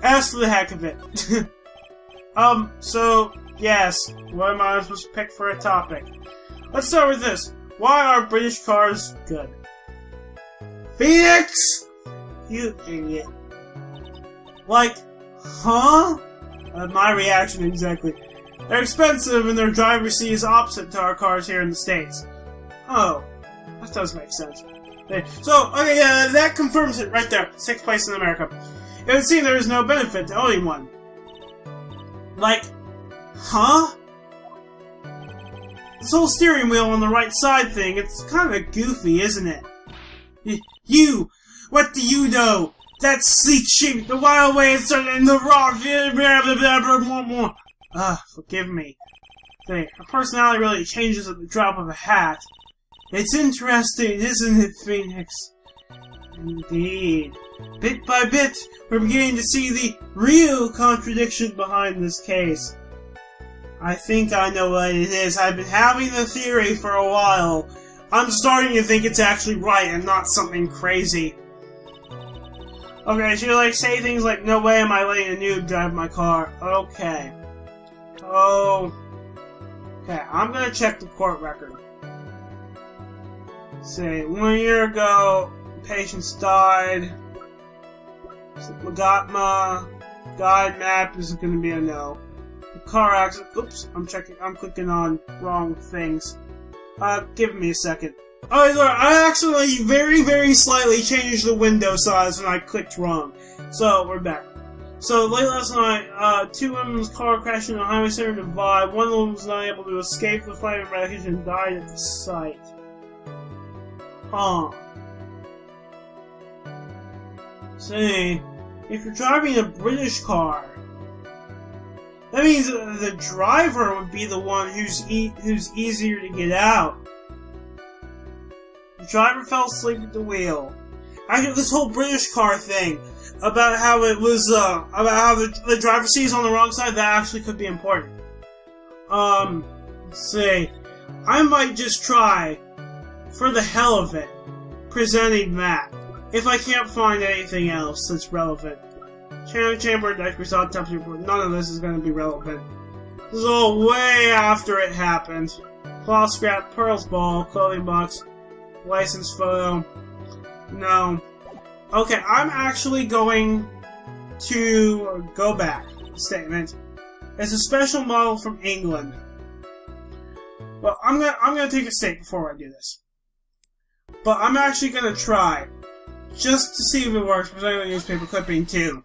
As for the heck of it. So, yes, what am I supposed to pick for a topic? Let's start with this. Why are British cars good? Phoenix! You idiot. Like, huh? My reaction exactly. They're expensive and their driver's seat is opposite to our cars here in the States. Oh, that does make sense. So, okay, yeah, that confirms it right there. 6th place in America. It would seem there is no benefit to owning one. Like, huh? This whole steering wheel on the right side thing, it's kind of goofy, isn't it? You! What do you know? That sleek shape, the wild ways and the raw forgive me. Her personality really changes at the drop of a hat. It's interesting, isn't it, Phoenix? Indeed. Bit by bit, we're beginning to see the real contradiction behind this case. I think I know what it is. I've been having the theory for a while. I'm starting to think it's actually right and not something crazy. Okay, so you say things like, no way am I letting a noob drive my car. Okay. Oh. Okay, I'm gonna check the court record. Say, 1 year ago, patients died. Magatma. Guide map is gonna be a no. The car accident. Oops, I'm clicking on wrong things. Give me a second. Oh, sorry, I accidentally very, very slightly changed the window size when I clicked wrong. So, we're back. So, late last night, 2 women's car crashed in a highway center divide. One of them was not able to escape the flaming wreckage and died at the site. Huh. See, if you're driving a British car, that means the driver would be the one who's easier to get out. The driver fell asleep at the wheel. Actually, this whole British car thing about how it was about how the driver's seat is on the wrong side, that actually could be important. Let's see. I might just try, for the hell of it, presenting that. If I can't find anything else that's relevant. Chamber, Dicker's autopsy report. None of this is going to be relevant. This is all way after it happened. Cloth scrap, Pearl's ball, clothing box, license photo. No. Okay, I'm actually going to go back. Statement. It's a special model from England. Well, I'm gonna take a stake before I do this. But I'm actually gonna try, just to see if it works, presenting the newspaper clipping too.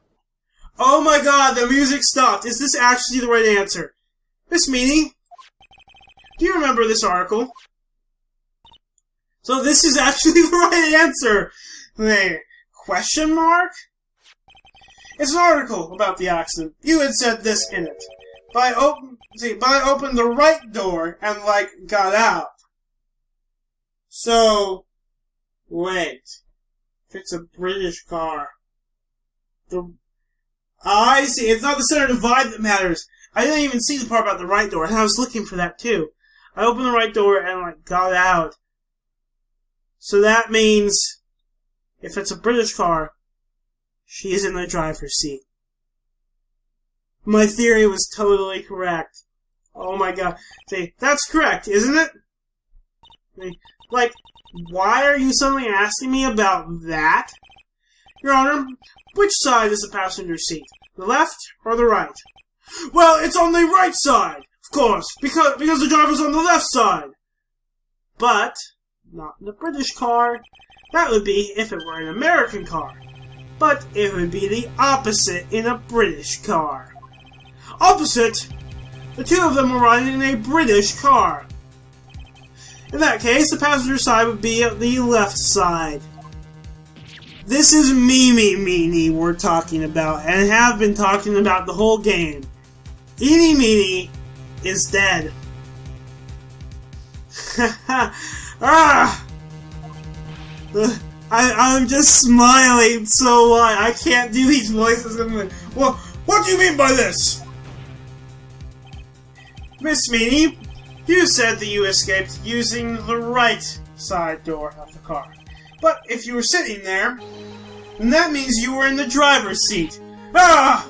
Oh my god, the music stopped. Is this actually the right answer? Miss Meany, do you remember this article? So this is actually the right answer. Wait, question mark? It's an article about the accident. You had said this in it. But I opened the right door and, got out. So, wait. If it's a British car. I see. It's not the center divide that matters. I didn't even see the part about the right door, and I was looking for that too. I opened the right door and, got out. So that means, if it's a British car, she is in the driver's seat. My theory was totally correct. Oh my god. See, that's correct, isn't it? See, why are you suddenly asking me about that? Your Honor, which side is the passenger seat? The left or the right? Well, it's on the right side, of course, because the driver's on the left side. But, not in the British car. That would be if it were an American car. But it would be the opposite in a British car. Opposite? The two of them were riding in a British car. In that case, the passenger side would be at the left side. This is Meany we're talking about, and have been talking about the whole game. Eeny Meeny is dead. I'm just smiling so wide. I can't do these voices. Well, what do you mean by this? Miss Meany, you said that you escaped using the right side door of the car. But if you were sitting there, then that means you were in the driver's seat. Ah!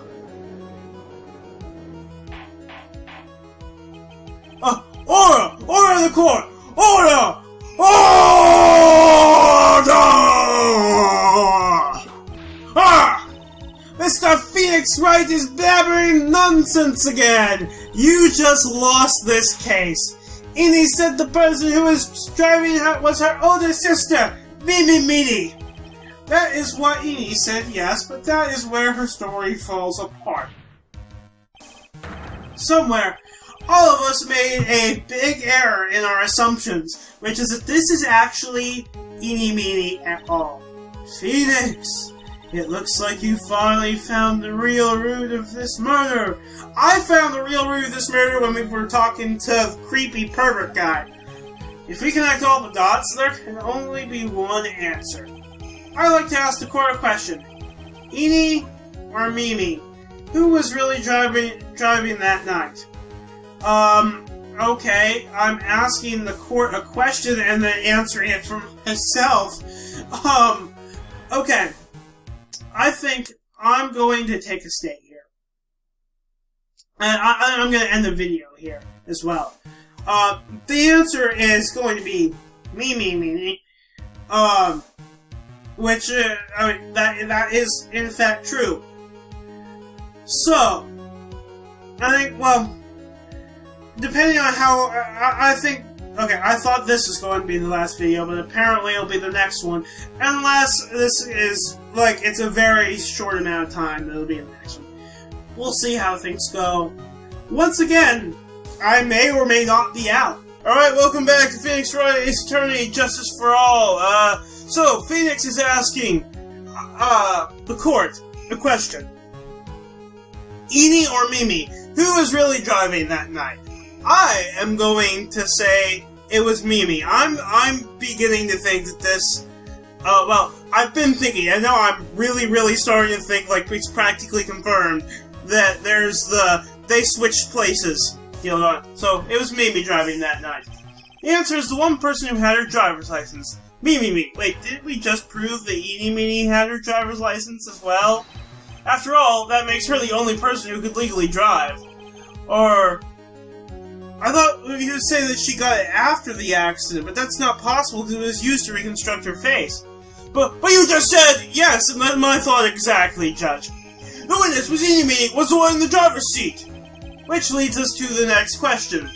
Order! Order in the court! Order! Order! Ah! Mr. Phoenix Wright is blabbering nonsense again! You just lost this case. Mineys said the person who was driving her was her older sister, Miney. That is what Mineys said, yes, but that is where her story falls apart. Somewhere, all of us made a big error in our assumptions, which is that this is actually Meeny at all. Phoenix, it looks like you finally found the real root of this murder. I found the real root of this murder when we were talking to the creepy pervert guy. If we connect all the dots, there can only be one answer. I'd like to ask the court a question. Mineys or Mimi? Who was really driving that night? Okay, I'm asking the court a question and then answering it for myself. Okay. I think I'm going to take a stay here. And I'm going to end the video here as well. The answer is going to be Mimi. Which, that is in fact true. So, I think, well, depending on how, I think, okay, I thought this was going to be the last video, but apparently it'll be the next one. Unless this is, like, it's a very short amount of time, it'll be the next one. We'll see how things go. Once again, I may or may not be out. Alright, welcome back to Phoenix Wright, Ace Attorney, Justice for All. So, Phoenix is asking, the court, a question. Mineys or Mimi, who was really driving that night? I am going to say it was Mimi. I'm beginning to think that this, well, I've been thinking, and now I'm really starting to think, like, it's practically confirmed that they switched places. You know, so it was Mimi driving that night. The answer is the one person who had her driver's license. Mimi. Wait, didn't we just prove that Mineys had her driver's license as well? After all, that makes her the only person who could legally drive. Or, I thought we could say that she got it after the accident, but that's not possible because it was used to reconstruct her face. But you just said yes, and that's my thought exactly, Judge. The witness was Mineys was the one in the driver's seat. Which leads us to the next question.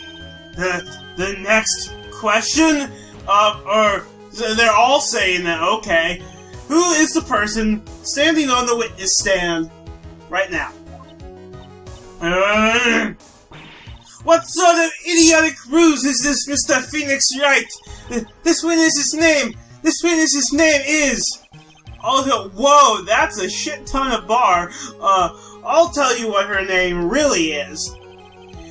The next question? Or they're all saying that, okay. Who is the person standing on the witness stand right now? What sort of idiotic ruse is this, Mr. Phoenix Wright? This witness's name is... Oh, whoa, that's a shit ton of bar. I'll tell you what her name really is.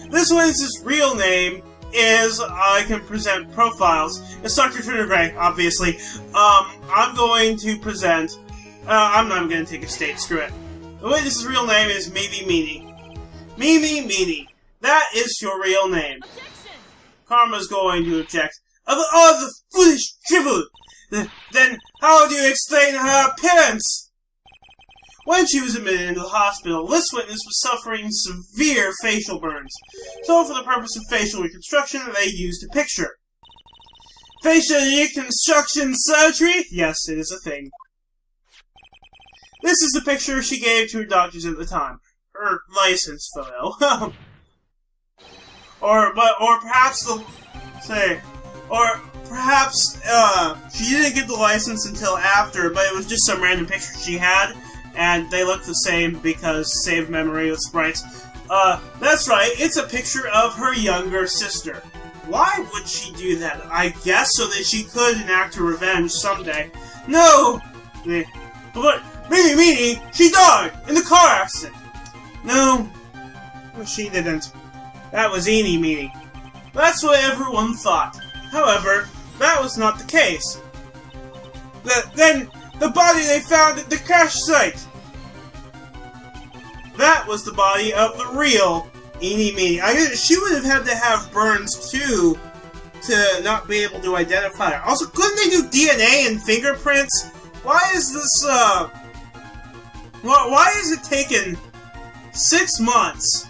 This witness's real name is, I can present profiles. It's Dr. Turner Gray, obviously. I'm going to present, I'm not going to take a state, screw it. The witness's real name is Meeny. Meeny. That is your real name. Objection! Karma's going to object. The foolish drivel! Then how do you explain her appearance? When she was admitted into the hospital, this witness was suffering severe facial burns. So for the purpose of facial reconstruction, they used a picture. Facial reconstruction surgery? Yes, it is a thing. This is the picture she gave to her doctors at the time. Her license photo. Or perhaps she didn't get the license until after, but it was just some random picture she had, and they look the same because save memory with sprites. That's right, it's a picture of her younger sister. Why would she do that? I guess so that she could enact her revenge someday. No! But Meeny, she died in the car accident. No, she didn't. That was Meeny. That's what everyone thought. However, that was not the case. Then, the body they found at the crash site. That was the body of the real Meeny. I guess she would have had to have burns too to not be able to identify her. Also, couldn't they do DNA and fingerprints? Why is this, Why is it taking 6 months?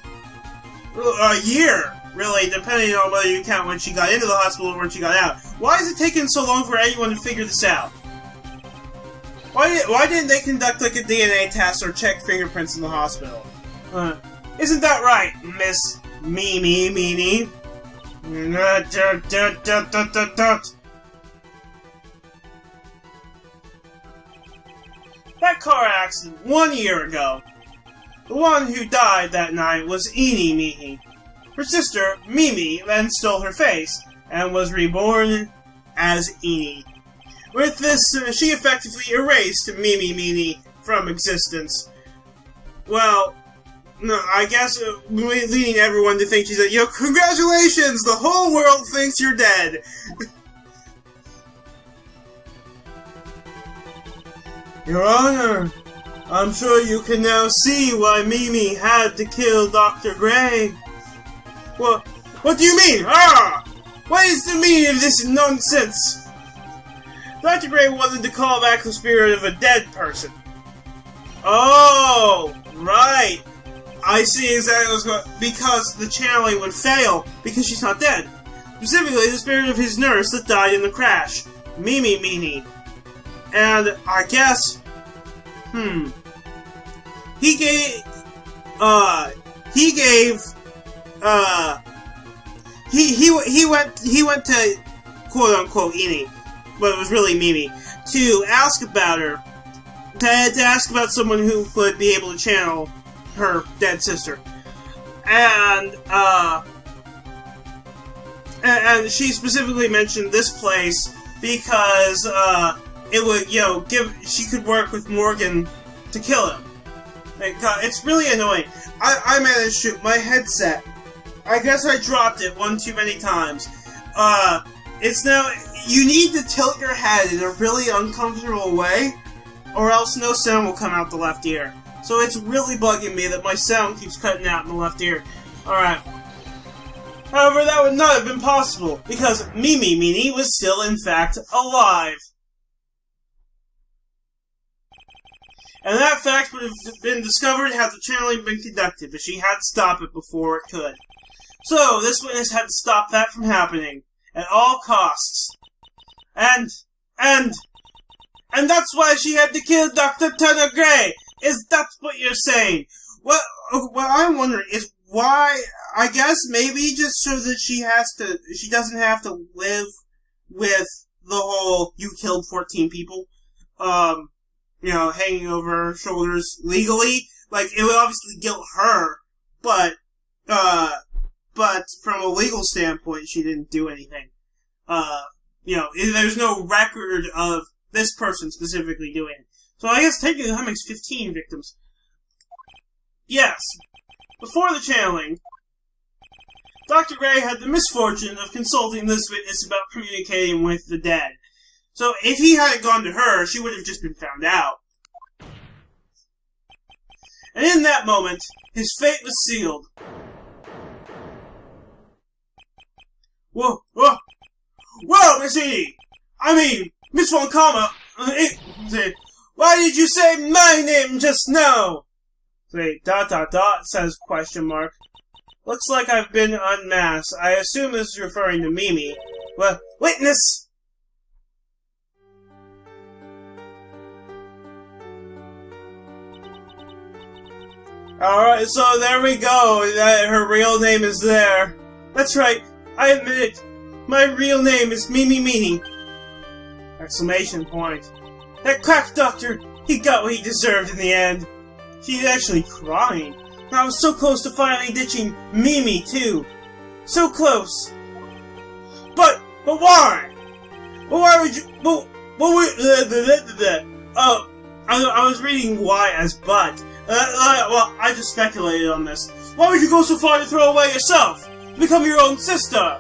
A year, really, depending on whether you count when she got into the hospital or when she got out. Why is it taking so long for anyone to figure this out? Why didn't they conduct like a DNA test or check fingerprints in the hospital? Isn't that right, Miss Meanie? That car accident 1 year ago. The one who died that night was Eenie Meanie. Her sister, Mimi, then stole her face and was reborn as Eenie. With this, she effectively erased Mimi Meanie from existence. Well, no, I guess leading everyone to think she's like, congratulations! The whole world thinks you're dead! Your Honor, I'm sure you can now see why Mimi had to kill Dr. Gray. What do you mean? What is the meaning of this nonsense? Dr. Gray wanted to call back the spirit of a dead person. Oh, right. I see exactly what's going on. Because the channeling would fail, because she's not dead. Specifically, the spirit of his nurse that died in the crash. Mimi Meanie. And I guess... He went to quote-unquote Eenie, but it was really Mimi, to ask about her. To ask about someone who would be able to channel her dead sister. And she specifically mentioned this place because, it would, she could work with Morgan to kill him. Like, God, it's really annoying. I managed to, my headset, I guess I dropped it one too many times. It's now, you need to tilt your head in a really uncomfortable way, or else no sound will come out the left ear. So it's really bugging me that my sound keeps cutting out in the left ear. Alright. However, that would not have been possible, because Mimi Meanie was still, in fact, alive. And that fact would have been discovered had the channeling been conducted, but she had to stop it before it could. So, this witness had to stop that from happening, at all costs. And that's why she had to kill Dr. Turner Gray! Is that what you're saying? What I'm wondering is why, I guess maybe just so that she doesn't have to live with the whole, you killed 14 people, hanging over her shoulders legally. Like, it would obviously guilt her, but from a legal standpoint, she didn't do anything. There's no record of this person specifically doing it. So I guess technically that makes 15 victims. Yes. Before the channeling, Dr. Gray had the misfortune of consulting this witness about communicating with the dead. So if he hadn't gone to her, she would have just been found out. And in that moment, his fate was sealed. Whoa, Miss Edie! I mean, Miss Von Karma, why did you say my name just now? Says question mark. Looks like I've been unmasked. I assume this is referring to Mimi. Well, witness! Alright, so there we go. Her real name is there. That's right, I admit it. My real name is Mimi Meanie. Exclamation point. That quack doctor, he got what he deserved in the end. She's actually crying. I was so close to finally ditching Mimi, too. So close. But why? But why would you... I was reading why as but. Well, I just speculated on this. Why would you go so far to throw away yourself? To become your own sister? ...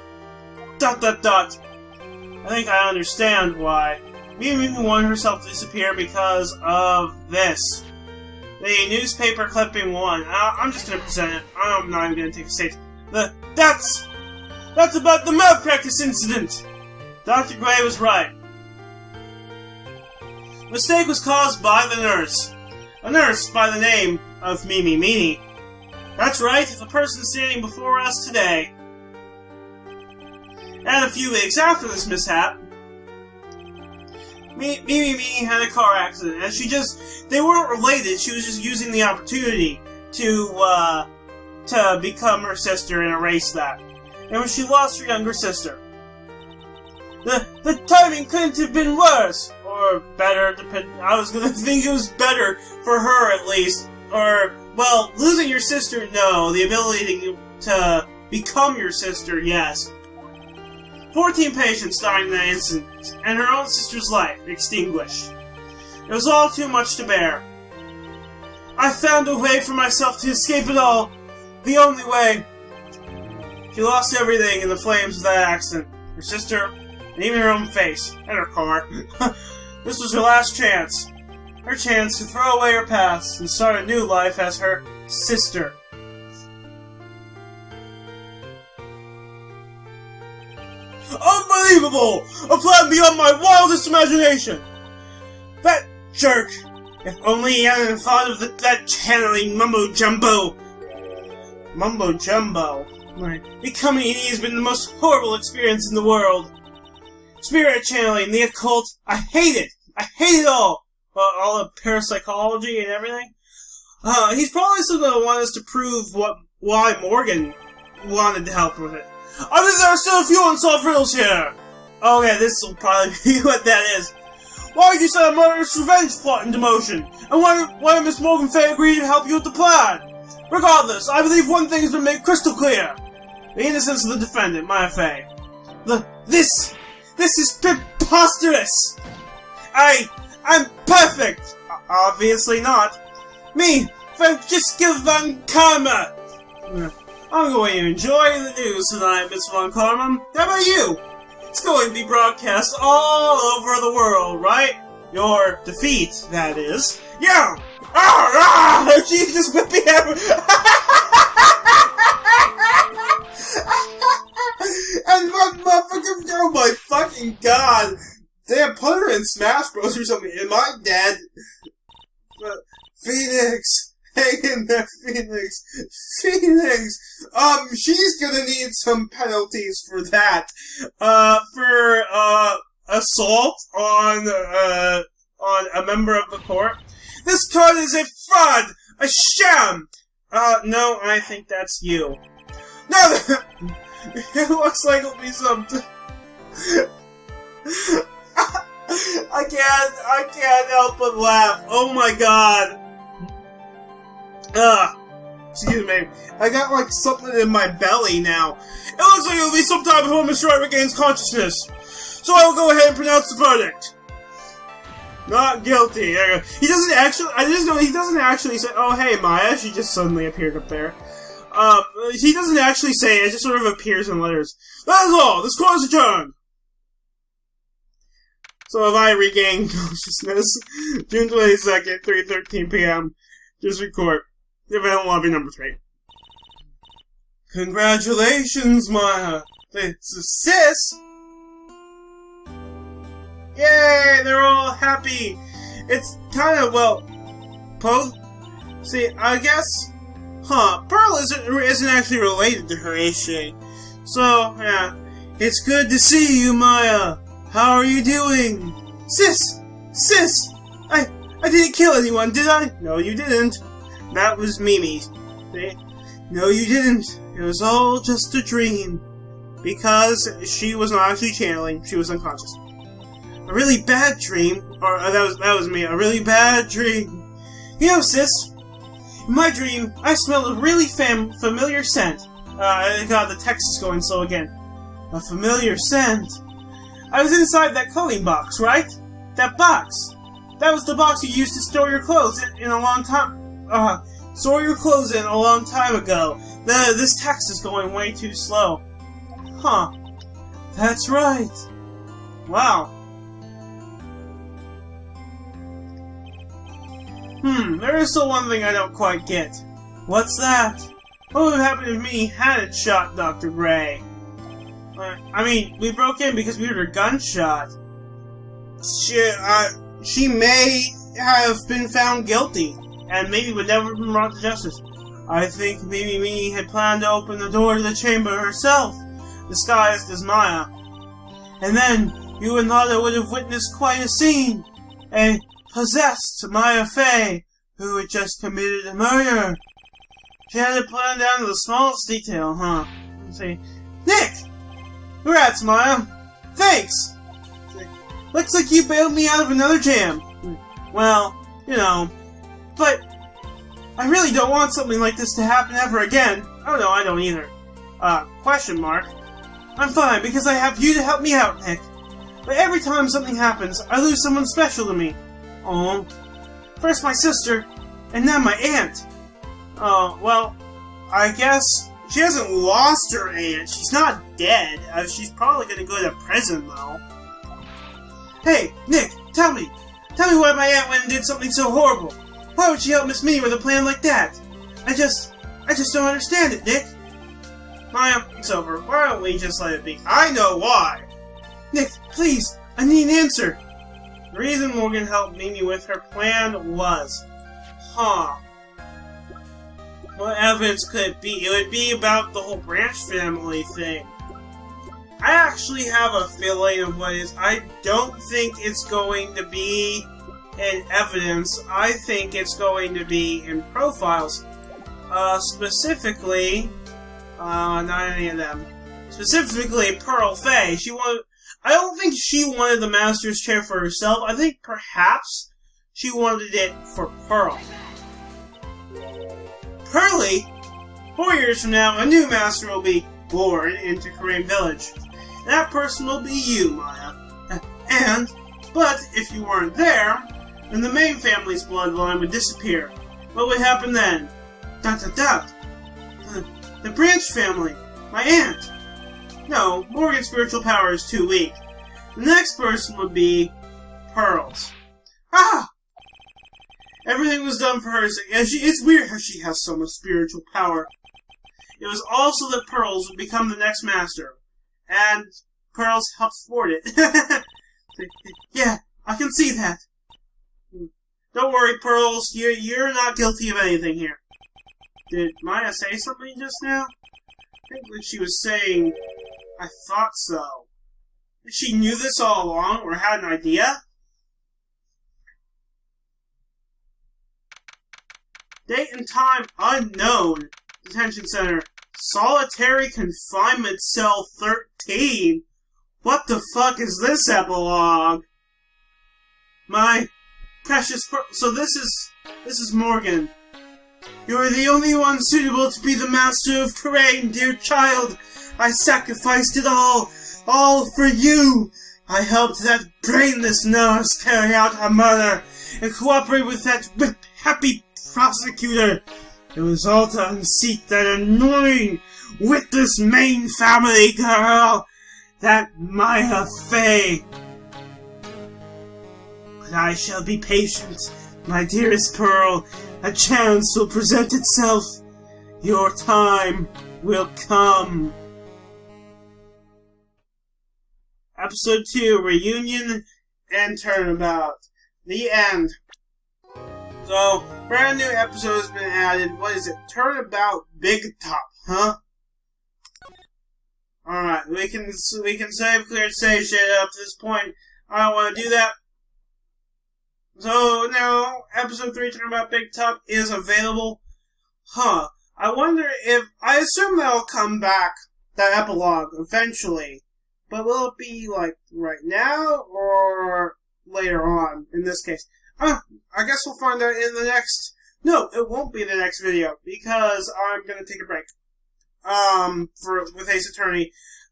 I think I understand why. Mimi wanted herself to disappear because of this. The newspaper clipping one. I'm just gonna present it. I'm not even gonna take a stage. That's about the malpractice incident! Dr. Gray was right. Mistake was caused by the nurse. A nurse by the name of Meany. That's right, the person standing before us today. And a few weeks after this mishap, Mimi had a car accident, and they weren't related, she was just using the opportunity to become her sister and erase that. And when she lost her younger sister, the timing couldn't have been worse, or better, I was gonna think it was better, for her at least, or, well, losing your sister, no, the ability to become your sister, yes. 14 patients died in that incident, and her own sister's life extinguished. It was all too much to bear. I found a way for myself to escape it all. The only way. She lost everything in the flames of that accident. Her sister, and even her own face, and her car. This was her last chance. Her chance to throw away her past and start a new life as her sister. Unbelievable! A plan beyond my wildest imagination! That jerk! If only he hadn't thought of that channeling mumbo-jumbo. Mumbo-jumbo? Becoming Mineys has been the most horrible experience in the world. Spirit channeling, the occult, I hate it! I hate it all! All the parapsychology and everything. He's probably still going to want us to prove why Morgan wanted to help with it. I think there are still a few unsolved riddles here! Okay, this will probably be what that is. Why did you set a murderous revenge plot into motion? And why did Miss Morgan Fay agree to help you with the plan? Regardless, I believe one thing has been made crystal clear. The innocence of the defendant, Maya Fay. This is preposterous! I'm perfect! Obviously not. Me, Francisca Van Karma! I'm going to enjoy the news tonight, Miss Von Karma. How about you? It's going to be broadcast all over the world, right? Your defeat, that is. Yeah! She's just whipping everyone! And oh my fucking god! Damn, put her in Smash Bros or something. Am I dead? Phoenix! Hang in there, Phoenix! Phoenix! She's gonna need some penalties for that. For assault on a member of the court. This card is a fraud! A sham! No, I think that's you. No! It looks like it'll be something. I can't help but laugh. Oh my god. Excuse me. I got like something in my belly now. It looks like it'll be some time before Mr. Wright regains consciousness. So I will go ahead and pronounce the verdict. Not guilty. He doesn't actually. I just know he doesn't actually say. Oh hey Maya, she just suddenly appeared up there. He doesn't actually say it. It just sort of appears in letters. That is all. This court is adjourned. So if I regain consciousness, June 22nd, 3:13 p.m. District Court. Event Lobby number 3. Congratulations, Maya. This is Sis. Yay! They're all happy. It's kind of both. See, I guess. Pearl isn't actually related to her, is she? So yeah, it's good to see you, Maya. How are you doing? Sis! I didn't kill anyone, did I? No, you didn't. That was Mimi. See? No, you didn't. It was all just a dream. Because she was not actually channeling, she was unconscious. A really bad dream, or that was me, a really bad dream. You know, sis, in my dream, I smelled a really familiar scent. God, the text is going slow again. A familiar scent. I was inside that clothing box, right? That box. That was the box you used to store your clothes in a long time. Store your clothes in a long time ago. This text is going way too slow. Huh. That's right. Wow. There is still one thing I don't quite get. What's that? What would happen if me hadn't shot Dr. Gray? I mean, we broke in because we heard a gunshot. She may have been found guilty. and maybe would never have been brought to justice. I think maybe Minnie had planned to open the door to the chamber herself, disguised as Maya. And then, you and Lotta would have witnessed quite a scene. A possessed Maya Fey, who had just committed a murder. She had it planned down to the smallest detail, huh? Say, Nick! Congrats, Maya! Thanks! Looks like you bailed me out of another jam. Well, you know, but I really don't want something like this to happen ever again. Oh no, I don't either. Question mark. I'm fine, because I have you to help me out, Nick. But every time something happens, I lose someone special to me. Oh. First my sister, and now my aunt. Well, I guess she hasn't lost her aunt. She's not dead. She's probably gonna go to prison, though. Hey, Nick, tell me. Tell me why my aunt went and did something so horrible. Why would she help Miss Minnie with a plan like that? I just don't understand it, Nick. Maya, it's over. Why don't we just let it be? I know why. Nick, please, I need an answer. The reason Morgan helped Mimi with her plan was... Huh. What evidence could it be? It would be about the whole Branch family thing. I actually have a feeling of what it is. I don't think it's going to be in evidence. I think it's going to be in profiles. Specifically... not any of them. Specifically, Pearl Fey. I don't think she wanted the Master's chair for herself. I think perhaps she wanted it for Pearl. Pearly, 4 years from now, a new Master will be born into Korean Village. And that person will be you, Maya. But if you weren't there, then the main family's bloodline would disappear. What would happen then? The Branch family. My aunt. No, Morgan's spiritual power is too weak. The next person would be Pearl's. Ah! Everything was done for her. It's weird how she has so much spiritual power. It was also that Pearl's would become the next master. And Pearl's helped thwart it. Yeah, I can see that. Don't worry, Pearls. You're not guilty of anything here. Did Maya say something just now? I think that she was saying, I thought so. She knew this all along, or had an idea? Date and time unknown. Detention center. Solitary confinement cell 13. What the fuck is this epilogue? My precious so this is Morgan. You are the only one suitable to be the master of Korean, dear child. I sacrificed it all for you. I helped that brainless nurse carry out her murder, and cooperate with that happy prosecutor. It was all to unseat that annoying, witless main family girl, that Maya Fey. But I shall be patient, my dearest Pearl. A chance will present itself. Your time will come. Episode 2, Reunion and Turnabout. The end. So, brand new episode has been added. What is it? Turnabout Big Top, huh? Alright, we can save, clear, save shit up to this point. I don't want to do that. So, now, episode 3, Turnabout Big Top, is available. Huh. I wonder if... I assume that'll come back, that epilogue, eventually. But will it be, like, right now, or later on, in this case? I guess we'll find out in the next... No, it won't be the next video, because I'm gonna take a break. With Ace Attorney.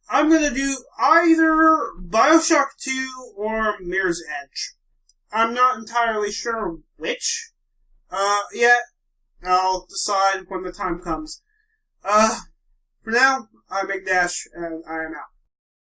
I'm gonna do either Bioshock 2 or Mirror's Edge. I'm not entirely sure which, yet. I'll decide when the time comes. For now, I'm McDash, and I am out.